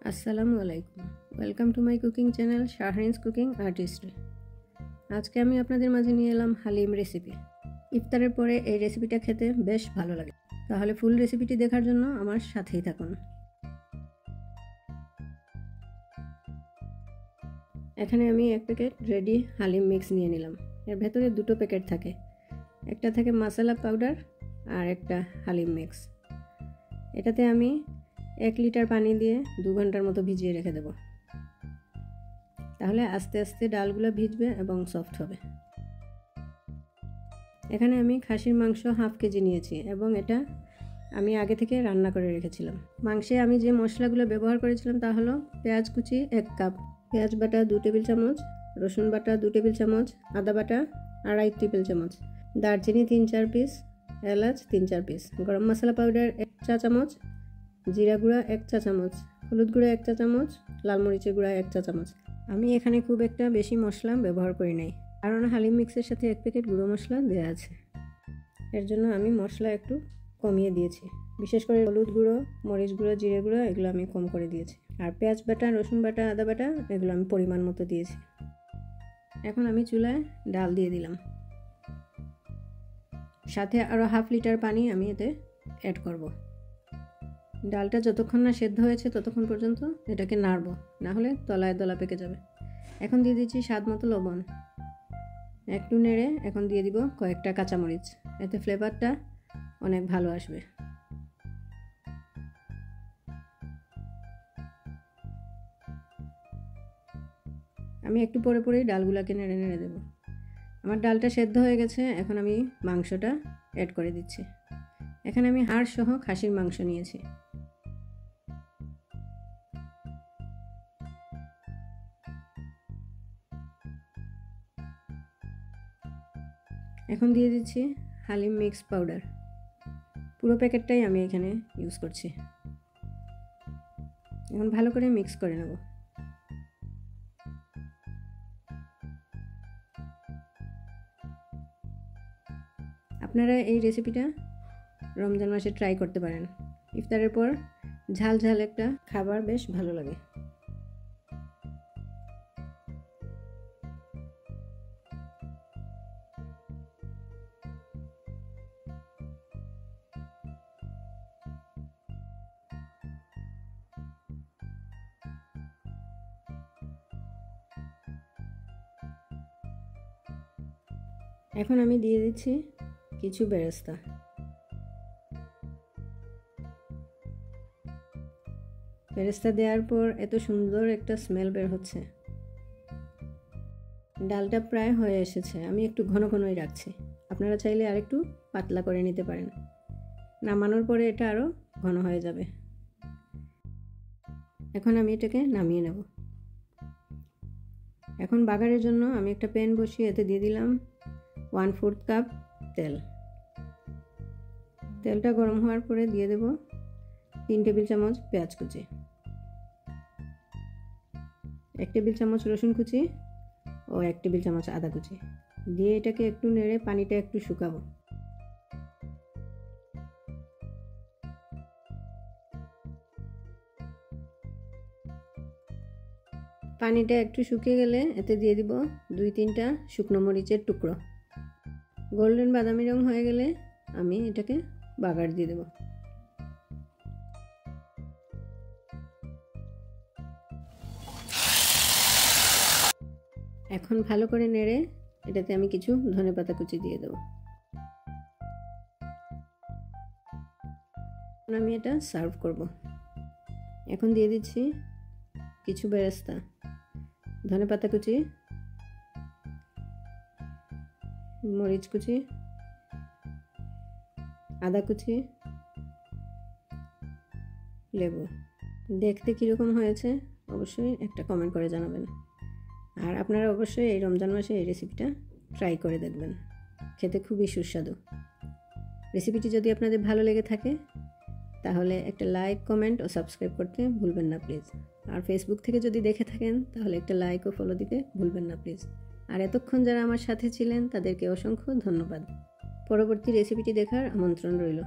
আসসালামু আলাইকুম, welcome to my cooking channel Shahrin's cooking artist. আজকে আমি আপনাদের মাঝে নিয়ে এলাম হালিম রেসিপি। ইফতারের পরে এই রেসিপিটা খেতে বেশ ভালো লাগে। তাহলে ফুল রেসিপিটি দেখার জন্য আমার সাথেই থাকুন। এখানে আমি এক প্যাকেট রেডি হালিম মিক্স নিয়ে নিলাম। এর ভেতরে দুটো প্যাকেট থাকে, একটা থাকে মশলা পাউডার আর একটা হালিম মিক্স। এটাতে আমি 1 লিটার পানি দিয়ে 2 ঘন্টার মতো ভিজিয়ে রেখে দেব। তাহলে আস্তে আস্তে ডালগুলো ভিজবে এবং সফট হবে। এখানে আমি খাসির মাংস 1/2 কেজি নিয়েছি এবং এটা আমি আগে থেকে রান্না করে রেখেছিলাম। মাংসে আমি যে মশলাগুলো ব্যবহার করেছিলাম তা হলো পেঁয়াজ কুচি 1 কাপ, পেঁয়াজ বাটা 2 টেবিল চামচ, রসুন বাটা 2 টেবিল চামচ, আদা বাটা 2.5 টেবিল চামচ, দারচিনি 3-4 পিস, এলাচ 3-4 পিস, গরম মশলা পাউডার 1 চা চামচ, জিরা গুঁড়া 1 চা চামচ, হলুদ গুঁড়া 1 চা চামচ, লাল মরিচের গুঁড়া 1 চা চামচ। আমি এখানে খুব একটা বেশি মশলা ব্যবহার করি নাই, কারণ হালিম মিক্সের সাথে 1 প্যাকেট গুঁড়ো মশলা দেওয়া আছে। এর জন্য আমি মশলা একটু কমিয়ে দিয়েছি, বিশেষ করে হলুদ গুঁড়ো, মরিচ গুঁড়ো, জিরে গুঁড়ো এগুলো আমি কম করে দিয়েছি। আর পেঁয়াজ বাটা, রসুন বাটা, আদা বাটা এগুলো আমি পরিমাণ মতো দিয়েছি। এখন আমি চুলায় ডাল দিয়ে দিলাম, সাথে আরও 1/2 লিটার পানি আমি এতে অ্যাড করব। ডালটা যতক্ষণ না সেদ্ধ হয়েছে ততক্ষণ পর্যন্ত এটাকে নাড়ব, না হলে তলায় দলা পেকে যাবে। এখন দিয়ে দিচ্ছি স্বাদ মতো লবণ, একটু নেড়ে এখন দিয়ে দিব কয়েকটা কাঁচামরিচ, এতে ফ্লেভারটা অনেক ভালো আসবে। আমি একটু পরে পরেই ডালগুলোকে নেড়ে নেড়ে দেব। আমার ডালটা সেদ্ধ হয়ে গেছে, এখন আমি মাংসটা অ্যাড করে দিচ্ছি। এখানে আমি হাড় সহ খাসির মাংস নিয়েছি। এখন দিয়ে দিচ্ছি হালিম মিক্স পাউডার, পুরো প্যাকেটটাই আমি এখানে ইউজ করছি। এখন ভালো করে মিক্স করে নেব। আপনারা এই রেসিপিটা রমজান মাসে ট্রাই করতে পারেন। ইফতারের পর ঝাল ঝাল একটা খাবার বেশ ভালো লাগে। এখন আমি দিয়ে দিচ্ছি কিছু বেরেস্তা। বেরেস্তা দেওয়ার পর এত সুন্দর একটা স্মেল বের হচ্ছে। ডালটা প্রায় হয়ে এসেছে, আমি একটু ঘন ঘনই রাখছি। আপনারা চাইলে আরেকটু পাতলা করে নিতে পারেন। নামানোর পরে এটা আরও ঘন হয়ে যাবে। এখন আমি এটাকে নামিয়ে নেব। এখন বাগারের জন্য আমি একটা প্যান বসিয়ে এতে দিয়ে দিলাম 1/4 কাপ তেল। তেলটা গরম হওয়ার পরে দিয়ে দেব 3 টেবিল চামচ পেঁয়াজ কুচি, 1 টেবিল চামচ রসুন কুচি ও 1 টেবিল চামচ আদা কুচি দিয়ে এটাকে একটু নেড়ে পানিটা একটু শুকাবো। পানিটা একটু শুকিয়ে গেলে এতে দিয়ে দিব 2-3টা শুকনো মরিচের টুকরো। গোল্ডেন বাদামি রং হয়ে গেলে আমি এটাকে বাগার দিয়ে দেব। এখন ভালো করে নেড়ে এটাতে আমি কিছু ধনেপাতা কুচি দিয়ে দেব। আমি এটা সার্ভ করব। এখন দিয়ে দিচ্ছি কিছু বেরেস্তা, ধনেপাতা কুচি, মরিচ কুচি, আদা কুচি, লেবু। দেখতে কীরকম হয়েছে অবশ্যই একটা কমেন্ট করে জানাবেন। আর আপনারা অবশ্যই এই রমজান মাসে এই রেসিপিটা ট্রাই করে দেখবেন, খেতে খুবই সুস্বাদু। রেসিপিটি যদি আপনাদের ভালো লেগে থাকে তাহলে একটা লাইক, কমেন্ট ও সাবস্ক্রাইব করতে ভুলবেন না প্লিজ। আর ফেসবুক থেকে যদি দেখে থাকেন তাহলে একটা লাইক ও ফলো দিতে ভুলবেন না প্লিজ। আর এতক্ষণ যারা আমার সাথে ছিলেন তাদেরকে অসংখ্য ধন্যবাদ। পরবর্তী রেসিপিটি দেখার আমন্ত্রণ রইল।